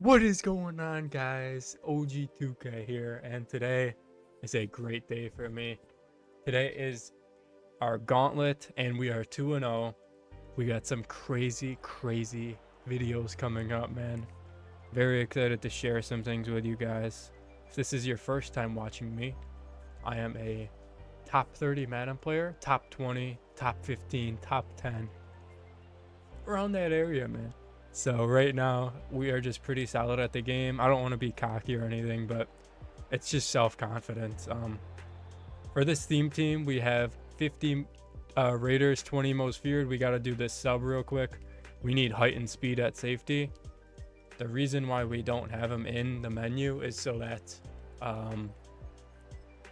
What is going on, guys? OG2K here, and today is a great day for me. Today is our gauntlet, and we are 2-0. We got some crazy videos coming up, man. Very excited to share some things with you guys. If this is your first time watching me, I am a top 30 Madden player, top 20, top 15, top 10, around that area, man. So right now we are just pretty solid at the game. I don't want to be cocky or anything, but it's just self-confidence. For this theme team, we have 50 Raiders, 20 most feared. We got to do this sub real quick. We need height and speed at safety. The reason why we don't have them in the menu is so that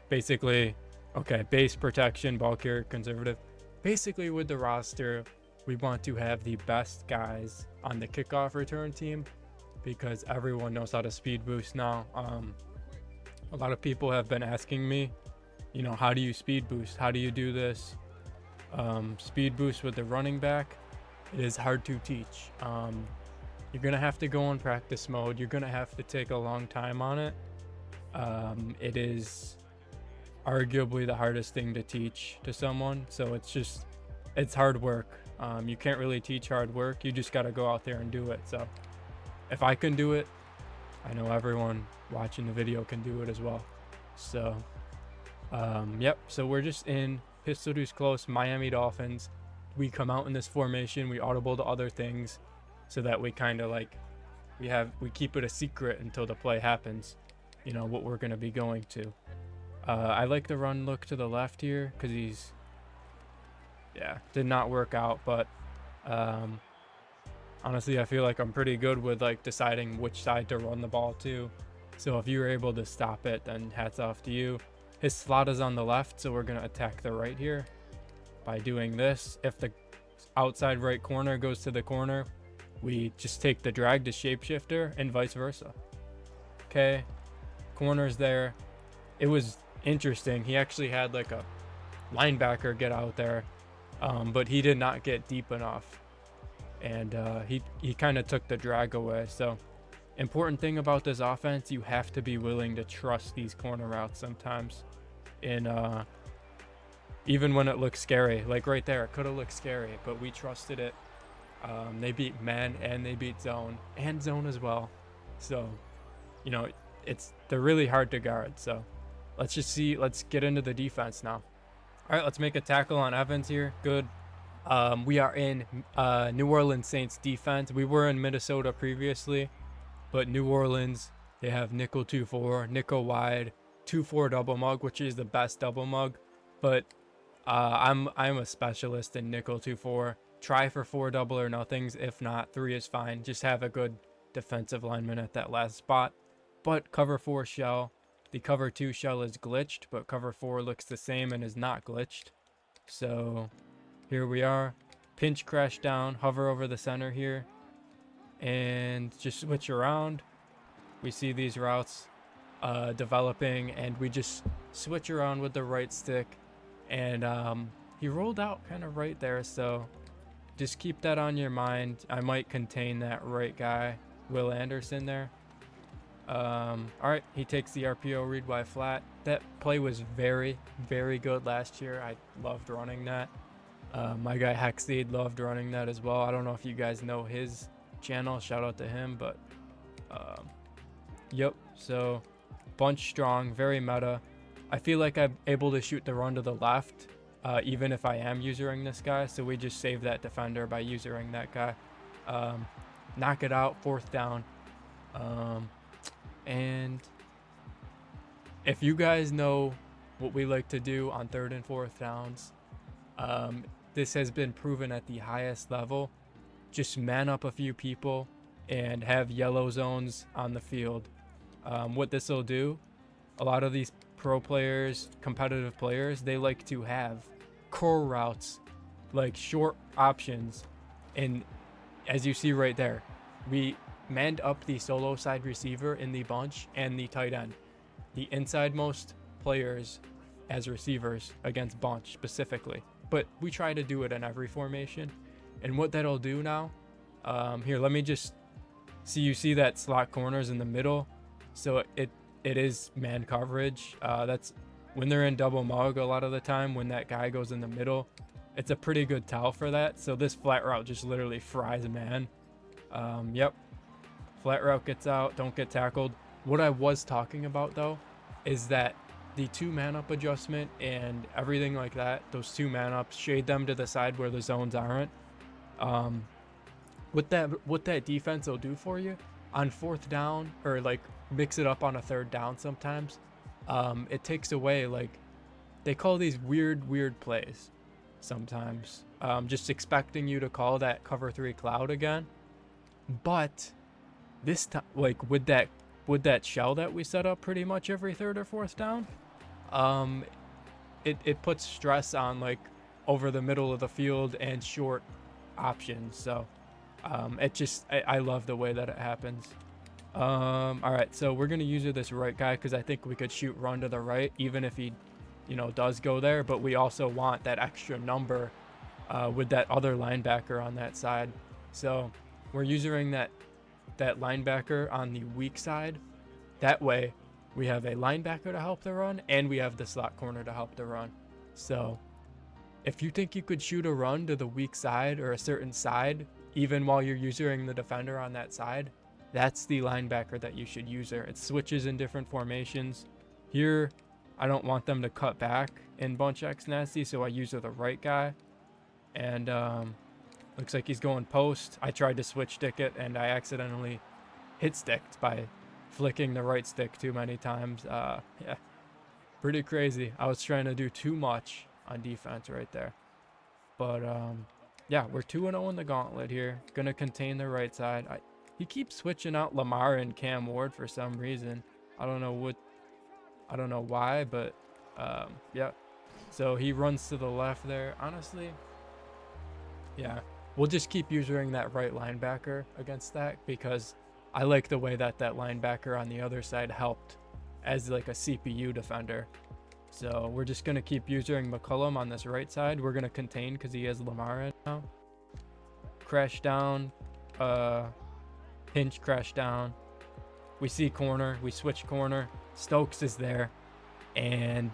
basically, okay, base protection, ball carrier, conservative. Basically with the roster, we want to have the best guys on the kickoff return team because everyone knows how to speed boost now. A lot of people have been asking me, you know, how do you speed boost? How do you do this? Speed boost with the running back, it is hard to teach. You're gonna have to go in practice mode. You're gonna have to take a long time on it. It is arguably the hardest thing to teach to someone, so it's hard work. You can't really teach hard work. You just got to go out there and do it. So if I can do it, I know everyone watching the video can do it as well. So yep, so we're just in pistol deuce close Miami Dolphins. We come out in this formation, we audible to other things so that we kind of like we keep it a secret until the play happens, you know, what we're going to be going to. I like the run look to the left here because he's did not work out, but honestly I feel like I'm pretty good with like deciding which side to run the ball to. So if you're able to stop it, then hats off to you. His slot is on the left, so we're going to attack the right here by doing this. If the outside right corner goes to the corner, we just take the drag to shapeshifter and vice versa. Okay, corner's there. It was interesting. He actually had like a linebacker get out there, but he did not get deep enough, and he kind of took the drag away. So important thing about this offense, you have to be willing to trust these corner routes sometimes, and even when it looks scary, like right there, it could have looked scary, but we trusted it. They beat man and they beat zone and zone as well, so you know they're really hard to guard. So let's get into the defense now. All right, let's make a tackle on Evans here. Good. We are in New Orleans Saints defense. We were in Minnesota previously, but New Orleans, they have nickel 2-4, nickel wide, 2-4 double mug, which is the best double mug. But I'm a specialist in nickel 2-4. Try for 4 double or nothings. If not, 3 is fine. Just have a good defensive lineman at that last spot. But cover 4 shell. The cover 2 shell is glitched, but cover 4 looks the same and is not glitched. So here we are. Pinch crash down, hover over the center here, and just switch around. We see these routes developing, and we just switch around with the right stick. And he rolled out kind of right there, so just keep that on your mind. I might contain that right guy, Will Anderson there. All right, he takes the RPO read Y flat. That play was very good last year. I loved running that. My guy Hexseed loved running that as well. I don't know if you guys know his channel, shout out to him, but yep. So bunch strong, very meta. I feel like I'm able to shoot the run to the left even if I am using this guy, so we just save that defender by using that guy. Knock it out, 4th down. And if you guys know what we like to do on 3rd and 4th downs, this has been proven at the highest level. Just man up a few people and have yellow zones on the field. What this will do, a lot of these pro players, competitive players, they like to have curl routes, like short options. And as you see right there, we manned up the solo side receiver in the bunch and the tight end, the inside most players as receivers against bunch specifically, but we try to do it in every formation. And what that'll do now, here, let me just So you see that slot corners in the middle, so it is man coverage. That's when they're in double mug a lot of the time. When that guy goes in the middle, it's a pretty good tell for that. So this flat route just literally fries a man. Yep, flat route gets out, don't get tackled. What I was talking about though is that the 2-man up adjustment and everything like that, those 2-man ups, shade them to the side where the zones aren't. What that defense will do for you on 4th down, or like mix it up on a 3rd down sometimes, it takes away, like, they call these weird plays sometimes, just expecting you to call that cover 3 cloud again. But this time, like with that shell that we set up pretty much every 3rd or 4th down, it puts stress on like over the middle of the field and short options. So I love the way that it happens. All right, so we're gonna use this right guy because I think we could shoot run to the right even if he, does go there. But we also want that extra number with that other linebacker on that side. So we're using that linebacker on the weak side. That way we have a linebacker to help the run and we have the slot corner to help the run. So if you think you could shoot a run to the weak side or a certain side, even while you're using the defender on that side, that's the linebacker that you should use there. It switches in different formations. Here, I don't want them to cut back in bunch X nasty, so I use the right guy. And looks like he's going post. I tried to switch stick it and I accidentally hit sticked by flicking the right stick too many times. Yeah, pretty crazy. I was trying to do too much on defense right there. But yeah, we're 2-0 in the gauntlet here. Gonna contain the right side. He keeps switching out Lamar and Cam Ward for some reason. I don't know why, but yeah. So he runs to the left there. Honestly, yeah, we'll just keep using that right linebacker against that because I like the way that linebacker on the other side helped as like a CPU defender. So we're just gonna keep using McCullum on this right side. We're gonna contain because he has Lamar in now. Crash down, pinch, crash down. We see corner, we switch corner. Stokes is there, and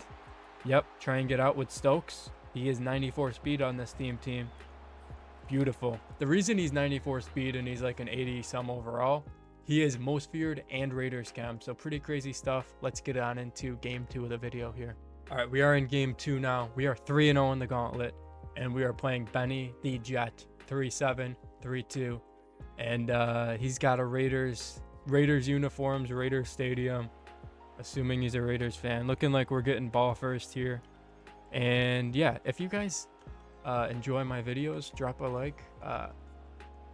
yep, try and get out with Stokes. He is 94 speed on this team. Beautiful. The reason he's 94 speed and he's like an 80 some overall, he is most feared and Raiders chem. So pretty crazy stuff. Let's get on into game 2 of the video here. All right, we are in game 2 now. We are 3-0 in the gauntlet, and we are playing Benny the Jet 3-7, 3-2, and he's got a Raiders uniforms, Raiders stadium. Assuming he's a Raiders fan. Looking like we're getting ball first here. And yeah, if you guys enjoy my videos, drop a like.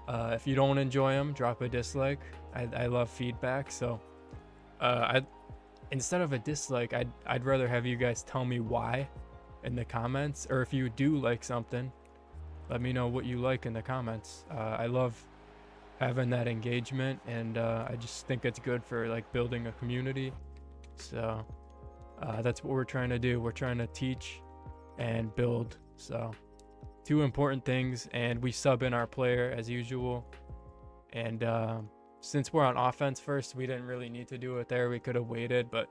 If you don't enjoy them, drop a dislike. I love feedback. So instead of a dislike, I'd rather have you guys tell me why in the comments. Or if you do like something, let me know what you like in the comments. I love having that engagement, and I just think it's good for like building a community. So that's what we're trying to do. We're trying to teach and build. So 2 important things, and we sub in our player as usual. And since we're on offense first, we didn't really need to do it there. We could have waited, but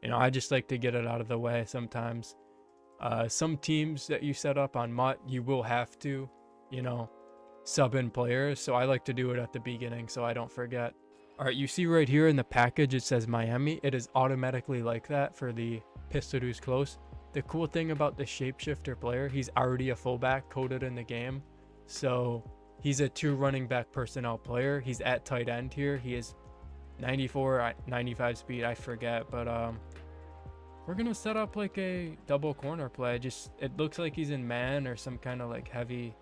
I just like to get it out of the way sometimes. Some teams that you set up on MUT, you will have to, sub in players. So I like to do it at the beginning so I don't forget. All right, you see right here in the package, it says Miami. It is automatically like that for the pistol who's close. The cool thing about the shapeshifter player, he's already a fullback coded in the game. So he's a 2 running back personnel player. He's at tight end here. He is 94, 95 speed, I forget. But we're going to set up like a double corner play. It looks like he's in man or some kind of like heavy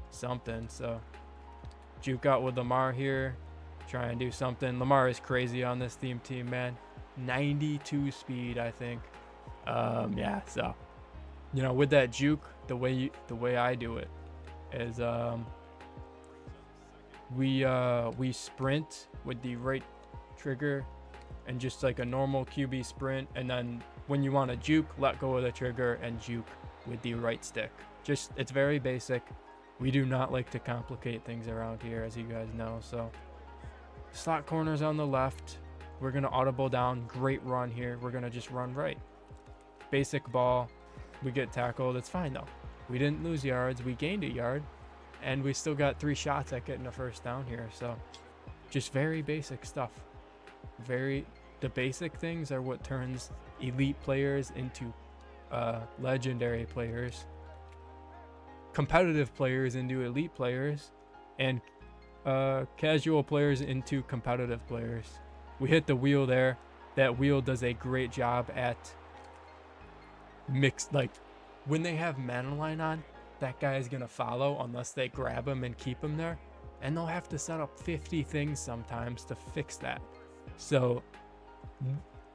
something. So juke out with Lamar here. Try and do something. Lamar is crazy on this team, man. 92 speed, I think. Yeah, so with that juke, the way I do it is we sprint with the right trigger and just like a normal QB sprint, and then when you want to juke, let go of the trigger and juke with the right stick. It's very basic. We do not like to complicate things around here, as you guys know. So Slot corners on the left. We're going to audible down. Great run here. We're going to just run right. Basic ball. We get tackled. It's fine though. We didn't lose yards. We gained a yard. And we still got 3 shots at getting a first down here. So just very basic stuff. The basic things are what turns elite players into legendary players, competitive players into elite players, and casual players into competitive players. We hit the wheel there. That wheel does a great job at mixed, like when they have Madden line on, that guy is going to follow unless they grab him and keep him there. And they'll have to set up 50 things sometimes to fix that. So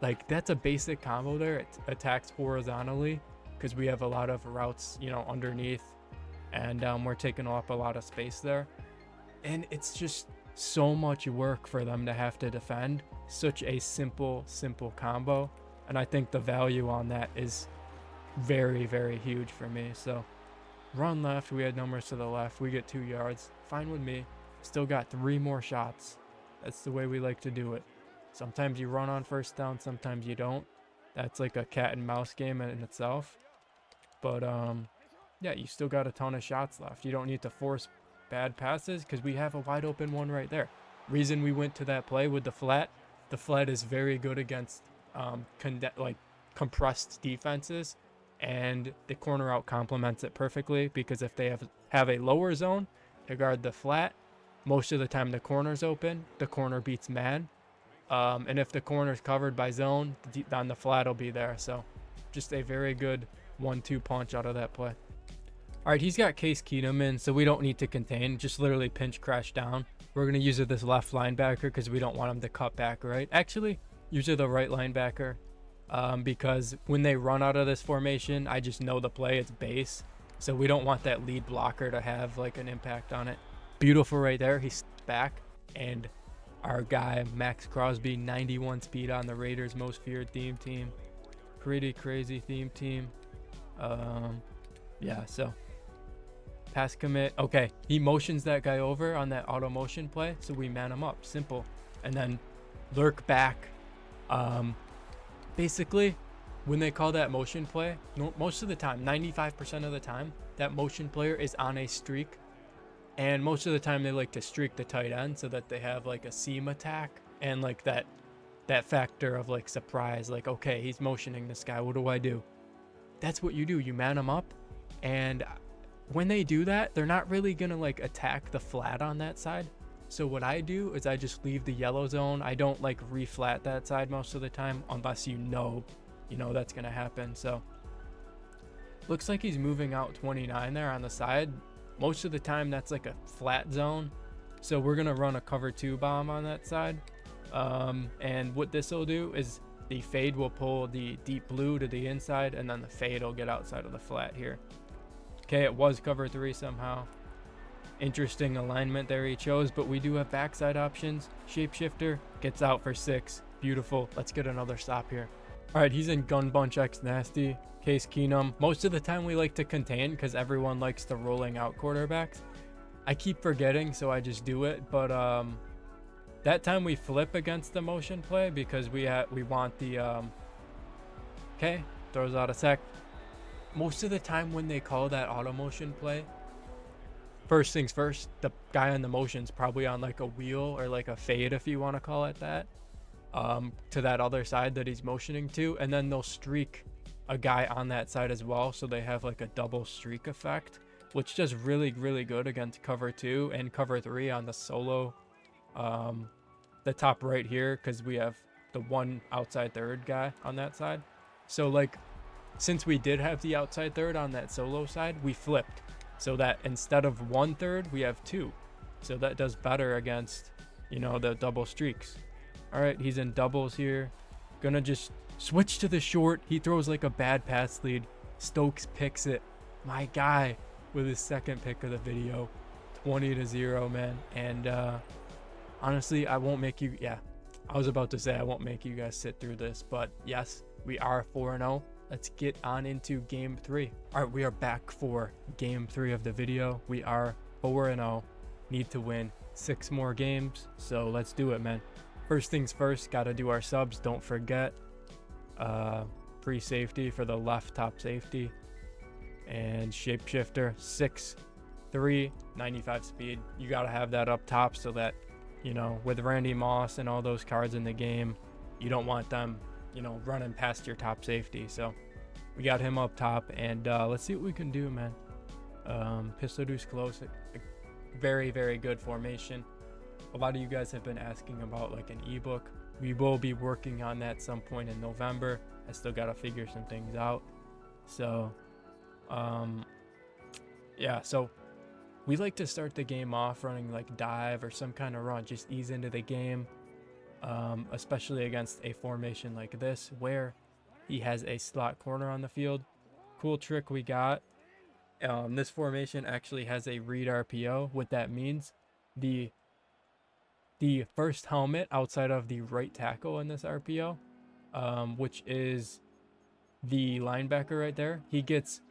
like that's a basic combo there. It attacks horizontally because we have a lot of routes, you know, underneath, and we're taking up a lot of space there. And it's just so much work for them to have to defend such a simple combo. And I think the value on that is very, very huge for me. So run left, we had numbers to the left, we get 2 yards, fine with me. Still got 3 more shots. That's the way we like to do it. Sometimes you run on first down, sometimes you don't. That's like a cat and mouse game in itself. But yeah, you still got a ton of shots left. You don't need to force bad passes because we have a wide open one right there. Reason we went to that play with the flat is very good against compressed defenses, and the corner out complements it perfectly, because if they have a lower zone to guard the flat, most of the time the corner's open, the corner beats man. And if the corner's covered by zone, then the flat will be there. So just a very good 1-2 punch out of that play. All right, he's got Case Keenum in, so we don't need to contain, just literally pinch crash down. We're going to use this left linebacker because we don't want him to cut back right. Actually, usually the right linebacker, because when they run out of this formation, I just know the play, it's base. So we don't want that lead blocker to have like an impact on it. Beautiful right there. He's back, and our guy, Max Crosby, 91 speed on the Raiders' most feared theme team. Pretty crazy theme team. Yeah, so pass commit. Okay, he motions that guy over on that auto motion play, so we man him up. Simple. And then lurk back. Basically, when they call that motion play, most of the time, 95% of the time, that motion player is on a streak. And most of the time they like to streak the tight end so that they have like a seam attack and like that factor of like surprise, like, okay, he's motioning this guy, what do I do? That's what you do. You man him up, and when they do that, they're not really gonna like attack the flat on that side. So what I do is I just leave the yellow zone. I don't like reflat that side most of the time unless you know that's gonna happen. So looks like he's moving out 29 there on the side. Most of the time that's like a flat zone, so we're gonna run a cover 2 bomb on that side. And what this will do is the fade will pull the deep blue to the inside, and then the fade will get outside of the flat here. Okay, it was cover 3 somehow. Interesting alignment there he chose, but we do have backside options. Shapeshifter gets out for 6. Beautiful. Let's get another stop here. All right, he's in gun bunch X nasty. Case Keenum. Most of the time we like to contain because everyone likes the rolling out quarterbacks. I keep forgetting, so I just do it. But that time we flip against the motion play because we want the okay, throws out a sec. Most of the time when they call that auto motion play, first things first, the guy on the motion's probably on like a wheel or like a fade, if you want to call it that, to that other side that he's motioning to, and then they'll streak a guy on that side as well, so they have like a double streak effect, which does really, really good against cover 2 and cover 3 on the solo, the top right here, because we have the one outside third guy on that side. So like, since we did have the outside third on that solo side, we flipped so that instead of 1/3 we have 2, so that does better against the double streaks. All right, he's in doubles here, gonna just switch to the short. He throws like a bad pass lead. Stokes picks it. My guy with his second pick of the video. 20-0, man. And honestly, I won't make you, I was about to say I won't make you guys sit through this, but yes, we are 4-0. Let's get on into game 3. All right, we are back for game 3 of the video. We are 4-0. Need to win 6 more games, so let's do it, man. First things first, gotta do our subs. Don't forget free safety for the left top safety, and shapeshifter 6'3", 95 speed. You gotta have that up top so that, you know, with Randy Moss and all those cards in the game, you don't want them, you know, running past your top safety. So we got him up top, and let's see what we can do, man. Pistol deuce close, very, very good formation. A lot of you guys have been asking about like an ebook. We will be working on that some point in November. I still gotta figure some things out. So yeah, so we like to start the game off running like dive or some kind of run, just ease into the game, especially against a formation like this where he has a slot corner on the field. Cool trick we got. This formation actually has a read RPO. What that means, the first helmet outside of the right tackle in this RPO, which is the linebacker right there, he gets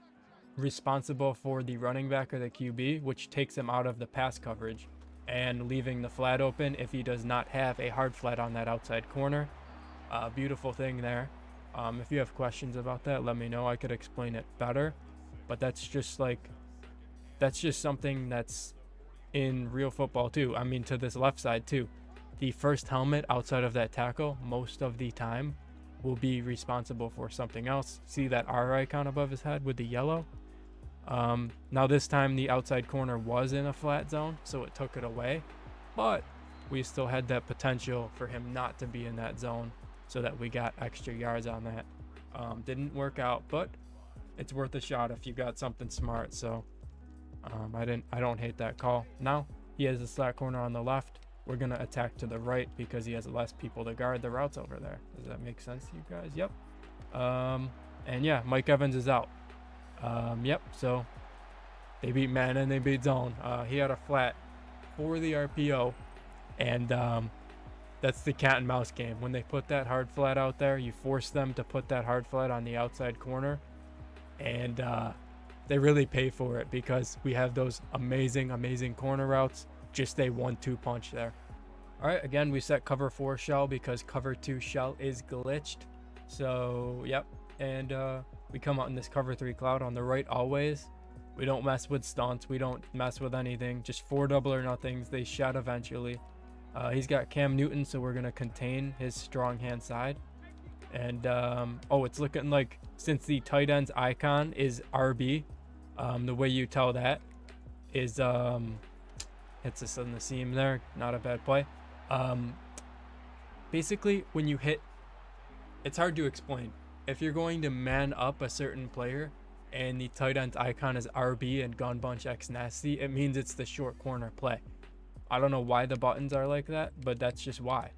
responsible for the running back or the QB, which takes him out of the pass coverage and leaving the flat open if he does not have a hard flat on that outside corner. Beautiful thing there. If you have questions about that, let me know. I could explain it better, but that's just something that's in real football too. I mean, to this left side too. The first helmet outside of that tackle most of the time will be responsible for something else. See that R icon above his head with the yellow? Now this time the outside corner was in a flat zone, so it took it away, but we still had that potential for him not to be in that zone, so that we got extra yards on that. Didn't work out, but it's worth a shot if you got something smart. So I don't hate that call. Now he has a slot corner on the left. We're gonna attack to the right because he has less people to guard the routes over there. Does that make sense to you guys? Yep. And yeah, Mike Evans is out. Yep, so they beat man and they beat zone. He had a flat for the RPO, and that's the cat and mouse game. When they put that hard flat out there, you force them to put that hard flat on the outside corner, and they really pay for it because we have those amazing corner routes. Just a 1-2 punch there. All right, again, we set cover 4 shell because cover 2 shell is glitched. So yep, and we come out in this cover 3 cloud on the right always. We don't mess with stunts, we don't mess with anything, just 4 double or nothings. They shed eventually. He's got Cam Newton, so we're gonna contain his strong hand side. And oh, it's looking like, since the tight end's icon is RB, the way you tell that is hits us on the seam there. Not a bad play. Basically, when you hit, it's hard to explain. If you're going to man up a certain player and the tight end icon is RB and gun bunch X nasty, it means it's the short corner play. I don't know why the buttons are like that, but that's just why.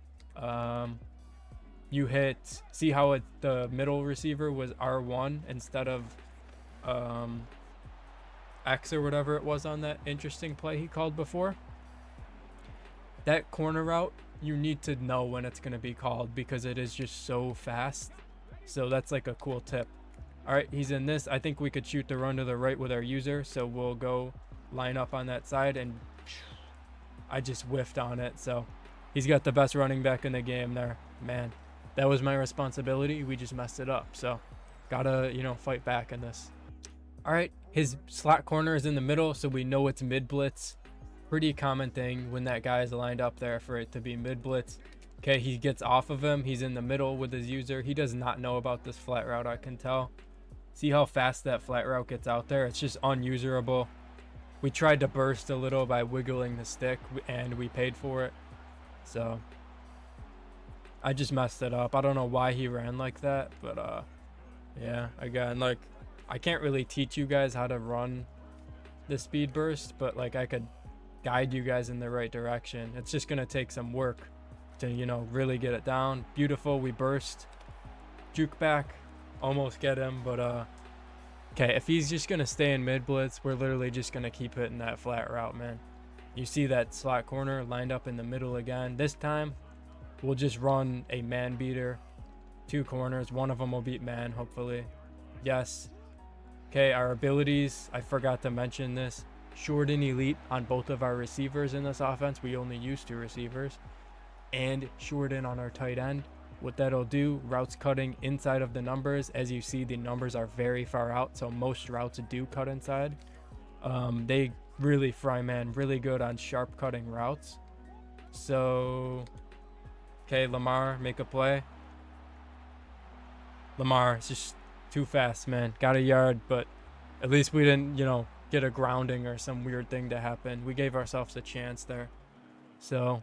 You hit, see how the middle receiver was R1 instead of X or whatever it was on that interesting play he called before? That corner route, you need to know when it's going to be called because it is just so fast. So that's like a cool tip. All right, he's in this. I think we could shoot the run to the right with our user, so we'll go line up on that side, and I just whiffed on it. So he's got the best running back in the game there. Man, that was my responsibility. We just messed it up. So gotta, you know, fight back in this. All right, his slot corner is in the middle, so we know it's mid blitz. Pretty common thing when that guy is lined up there for it to be mid blitz. Okay, he gets off of him. He's in the middle with his user. He does not know about this flat route, I can tell. See how fast that flat route gets out there? It's just unusable. We tried to burst a little by wiggling the stick, and we paid for it. So I just messed it up. I don't know why he ran like that, but yeah, again, like, I can't really teach you guys how to run the speed burst, but like I could guide you guys in the right direction. It's just gonna take some work to, you know, really get it down. Beautiful, we burst, juke back, almost get him, but okay, if he's just gonna stay in mid blitz, we're literally just gonna keep hitting that flat route, man. You see that slot corner lined up in the middle again. This time we'll just run a man beater, 2 corners, one of them will beat man, hopefully. Yes. Okay, our abilities, I forgot to mention this. short and elite on both of our receivers in this offense. We only use 2 receivers. And short in on our tight end. What that'll do, routes cutting inside of the numbers. As you see, the numbers are very far out, so most routes do cut inside. They really fry man really good on sharp cutting routes. So, okay, Lamar, make a play. Lamar, it's just too fast, man. Got a yard, but at least we didn't, get a grounding or some weird thing to happen. We gave ourselves a chance there. So,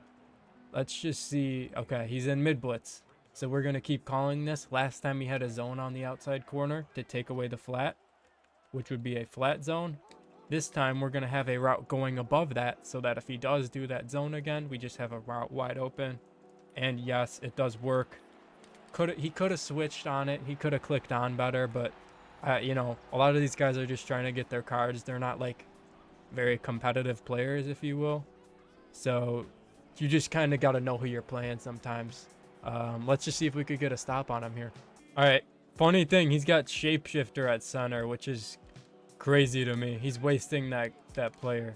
let's just see. Okay, he's in mid blitz. So we're going to keep calling this. Last time he had a zone on the outside corner to take away the flat, which would be a flat zone. This time we're going to have a route going above that so that if he does do that zone again, we just have a route wide open. And yes, it does work. He could have switched on it. He could have clicked on better, but a lot of these guys are just trying to get their cards. They're not like very competitive players, if you will. So you just kind of got to know who you're playing sometimes. Let's just see if we could get a stop on him here. All right. Funny thing, he's got shapeshifter at center, which is crazy to me. He's wasting that player.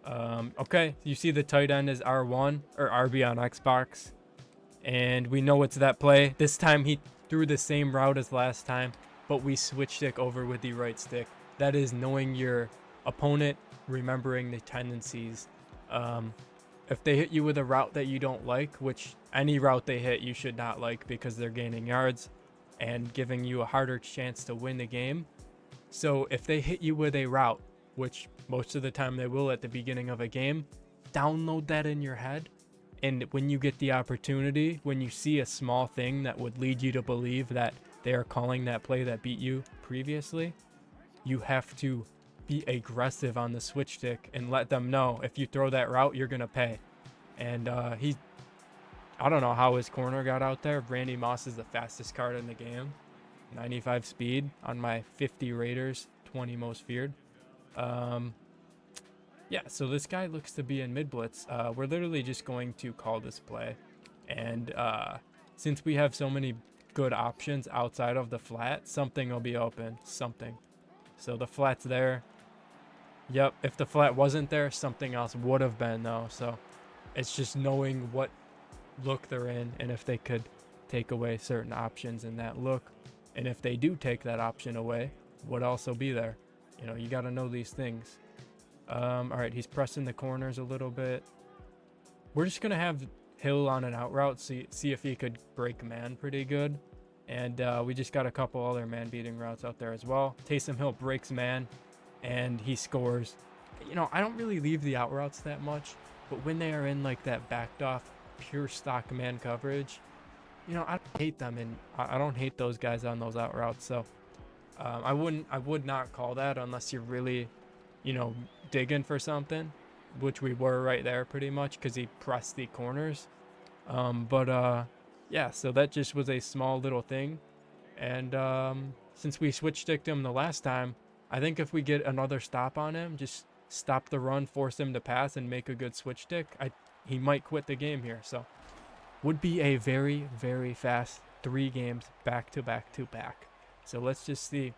Okay, you see the tight end is R1 or RB on Xbox, and we know it's that play. This time he threw the same route as last time, but we switched it over with the right stick. That is knowing your opponent, remembering the tendencies. If they hit you with a route that you don't like, which any route they hit you should not like because they're gaining yards and giving you a harder chance to win the game. So if they hit you with a route, which most of the time they will at the beginning of a game, download that in your head. And when you get the opportunity, when you see a small thing that would lead you to believe that they are calling that play that beat you previously, you have to be aggressive on the switch stick and let them know if you throw that route, you're going to pay. And I don't know how his corner got out there. Randy Moss is the fastest card in the game. 95 speed on my 50 Raiders, 20 most feared. Yeah, so this guy looks to be in mid blitz. We're literally just going to call this play. And since we have so many good options outside of the flat, something will be open. Something. So the flat's there. Yep, if the flat wasn't there, something else would have been though. So it's just knowing what look they're in and if they could take away certain options in that look. And if they do take that option away, what else will be there? You got to know these things. All right, he's pressing the corners a little bit. We're just going to have Hill on an out route, see if he could break man pretty good. And we just got a couple other man beating routes out there as well. Taysom Hill breaks man and he scores. I don't really leave the out routes that much, but when they are in like that backed off pure stock man coverage, I don't hate them, and I don't hate those guys on those out routes. So I would not call that unless you're really, digging for something, which we were right there pretty much because he pressed the corners. Yeah, so that just was a small little thing. And since we switch sticked him the last time, I think if we get another stop on him, just stop the run, force him to pass, and make a good switch stick, he might quit the game here. So would be a very, very fast 3 games back to back to back. So let's just see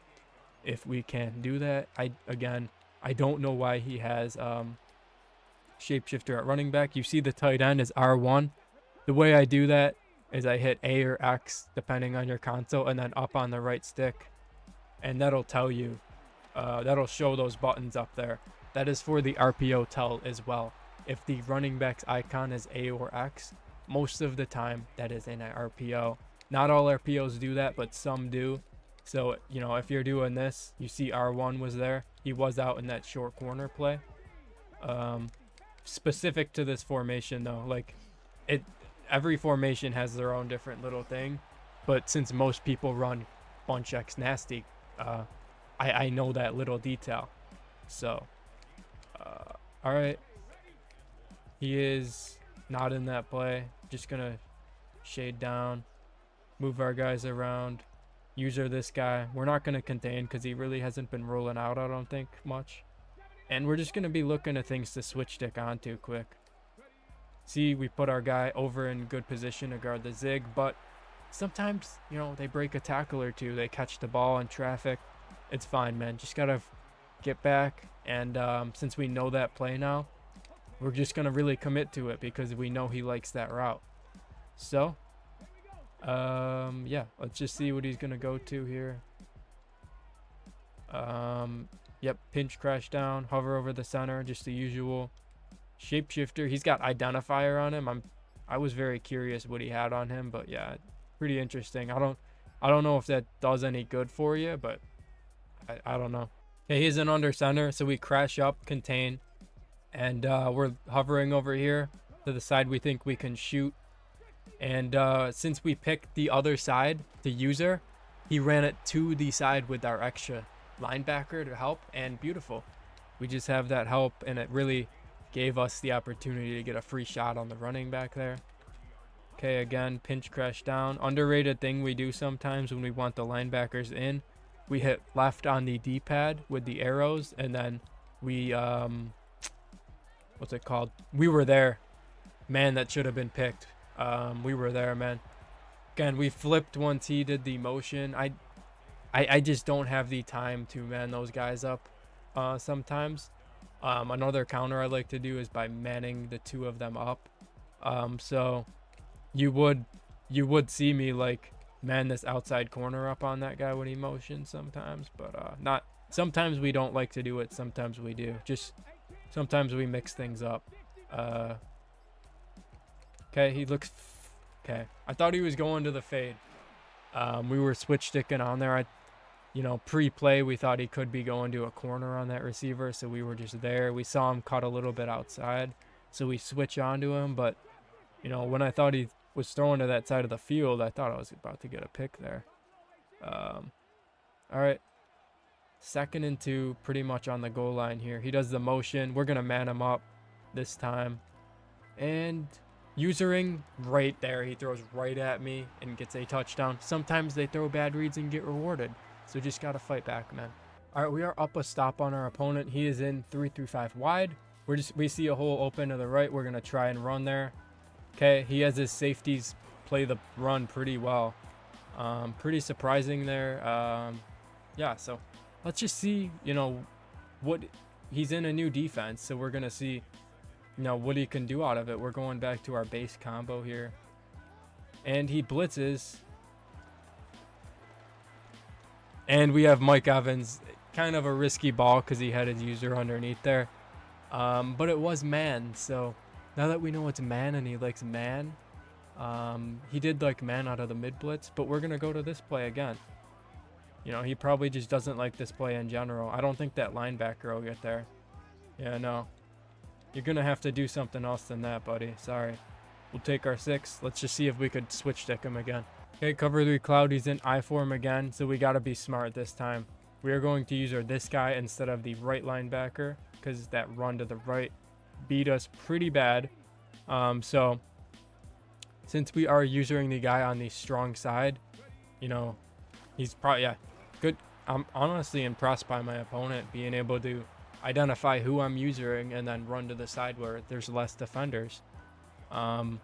if we can do that. I don't know why he has shapeshifter at running back. You see the tight end is R1. The way I do that is I hit A or X depending on your console and then up on the right stick. And that'll tell you, that'll show those buttons up there. That is for the RPO tell as well. If the running back's icon is A or X, most of the time that is in an RPO. Not all RPOs do that, but some do. So, if you're doing this, you see R1 was there. He was out in that short corner play. Specific to this formation though, every formation has their own different little thing. But since most people run bunch X nasty, I know that little detail. So, all right. He is not in that play. Just gonna shade down, move our guys around. User this guy. We're not gonna contain because he really hasn't been rolling out, I don't think, much. And we're just gonna be looking at things to switch stick onto quick. See, we put our guy over in good position to guard the zig, but sometimes, they break a tackle or two. They catch the ball in traffic. It's fine, man. Just gotta get back. And since we know that play now, we're just going to really commit to it because we know he likes that route. So, yeah, let's just see what he's going to go to here. Yep, pinch crash down, hover over the center, just the usual. Shapeshifter, he's got identifier on him. I was very curious what he had on him, but yeah, pretty interesting. I don't know if that does any good for you, but I don't know. Okay, he's an under center, so we crash up, contain, and we're hovering over here to the side we think we can shoot. And since we picked the other side, the user, he ran it to the side with our extra linebacker to help, and beautiful. We just have that help, and it really gave us the opportunity to get a free shot on the running back there. Okay, again, pinch crash down. Underrated thing we do sometimes when we want the linebackers in, we hit left on the D-pad with the arrows, and then we what's it called? We were there. Man, that should have been picked. We were there, man. Again, we flipped once he did the motion. I just don't have the time to man those guys up sometimes. Another counter I like to do is by manning the two of them up. So you would see me like man this outside corner up on that guy when he motions sometimes, but not sometimes. We don't like to do it, sometimes we do. Just sometimes we mix things up. Okay, he looks okay. I thought he was going to the fade. We were switch sticking on there. Pre-play, we thought he could be going to a corner on that receiver, so we were just there. We saw him cut a little bit outside, so we switch onto him. But, when I thought he was throwing to that side of the field, I thought I was about to get a pick there. All right. 2nd and 2, pretty much on the goal line here. He does the motion. We're going to man him up this time. And usering right there, he throws right at me and gets a touchdown. Sometimes they throw bad reads and get rewarded. So just got to fight back, man. All right, we are up a stop on our opponent. He is in 3-5 wide. We see a hole open to the right. We're going to try and run there. Okay, he has his safeties play the run pretty well. Pretty surprising there. Yeah, so let's just see, what he's in a new defense. So we're going to see, what he can do out of it. We're going back to our base combo here. And he blitzes. And we have Mike Evans, kind of a risky ball because he had his user underneath there. But it was man, so now that we know it's man and he likes man, he did like man out of the mid blitz, but we're going to go to this play again. He probably just doesn't like this play in general. I don't think that linebacker will get there. Yeah, no. You're going to have to do something else than that, buddy. Sorry. We'll take our 6. Let's just see if we could switch stick him again. Okay, cover 3 cloud. He's in I form again, so we got to be smart this time. We are going to use this guy instead of the right linebacker because that run to the right beat us pretty bad. So since we are using the guy on the strong side, he's probably, good. I'm honestly impressed by my opponent being able to identify who I'm using and then run to the side where there's less defenders. And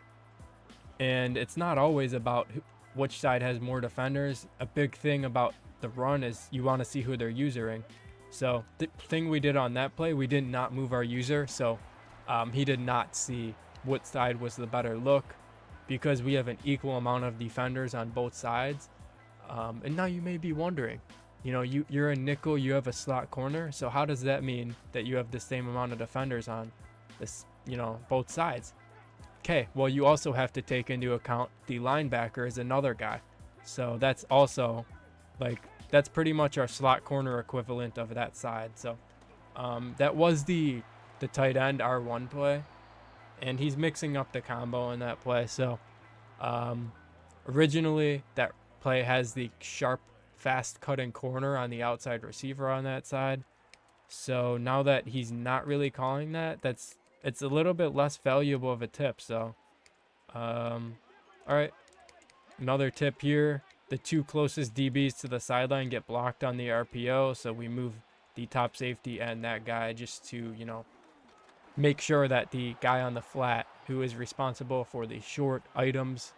it's not always about which side has more defenders. A big thing about the run is you want to see who they're using. So the thing we did on that play, we did not move our user, so he did not see what side was the better look because we have an equal amount of defenders on both sides. And now you may be wondering, you're a nickel, you have a slot corner, so how does that mean that you have the same amount of defenders on this, both sides? Okay, well, you also have to take into account the linebacker is another guy. So that's also that's pretty much our slot corner equivalent of that side. So that was the tight end R1 play, and he's mixing up the combo in that play. So originally that play has the sharp, fast cutting corner on the outside receiver on that side. So now that he's not really calling that, it's a little bit less valuable of a tip. So, all right. Another tip here. The 2 closest DBs to the sideline get blocked on the RPO. So we move the top safety and that guy just to, make sure that the guy on the flat who is responsible for the short items,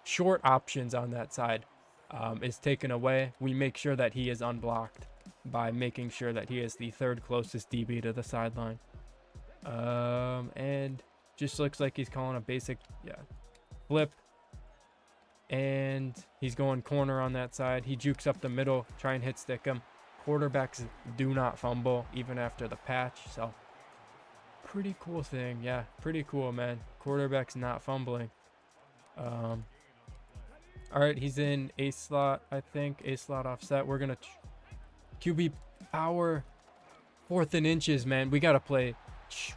short options on that side, is taken away. We make sure that he is unblocked. by making sure that he is the third closest DB to the sideline. And just looks like he's calling a basic, flip. And he's going corner on that side. He jukes up the middle, try and hit stick him. Quarterbacks do not fumble even after the patch, so pretty cool thing. Yeah, pretty cool, man. Quarterbacks not fumbling. All right, he's in A slot, I think. A slot offset. We're gonna QB power, 4th and inches, man. We gotta play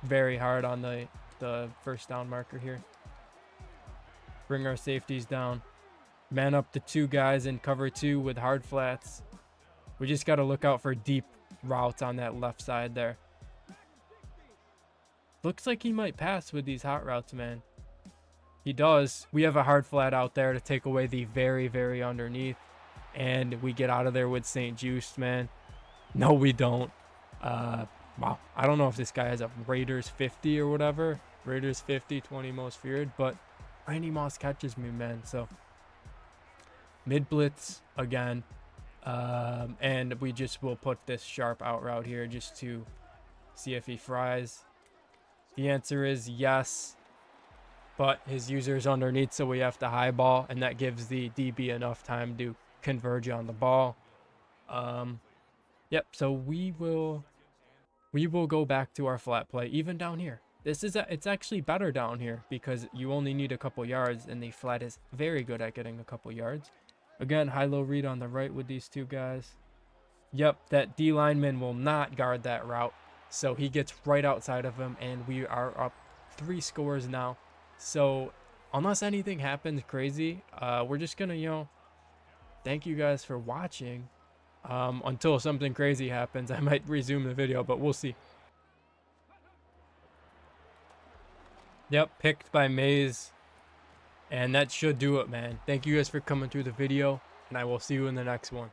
very hard on the first down marker here. Bring our safeties down. Man up to 2 guys in cover 2 with hard flats. We just got to look out for deep routes on that left side there. Looks like he might pass with these hot routes, man. He does. We have a hard flat out there to take away the very, very underneath. And we get out of there with St. Juice, man. No, we don't. Wow. I don't know if this guy has a Raiders 50 or whatever. Raiders 50, 20 most feared. But Randy Moss catches me, man. So mid blitz again. And we just will put this sharp out route here just to see if he fries. The answer is yes, but his user is underneath, so we have to high ball, and that gives the DB enough time to converge on the ball. Yep, so we will go back to our flat play, even down here. It's actually better down here because you only need a couple yards, and the flat is very good at getting a couple yards. Again, high-low read on the right with these 2 guys. Yep, that D lineman will not guard that route. So he gets right outside of him, and we are up 3 scores now. So unless anything happens crazy, we're just going to, thank you guys for watching. Until something crazy happens, I might resume the video, but we'll see. Yep, picked by Maze. And that should do it, man. Thank you guys for coming through the video, and I will see you in the next one.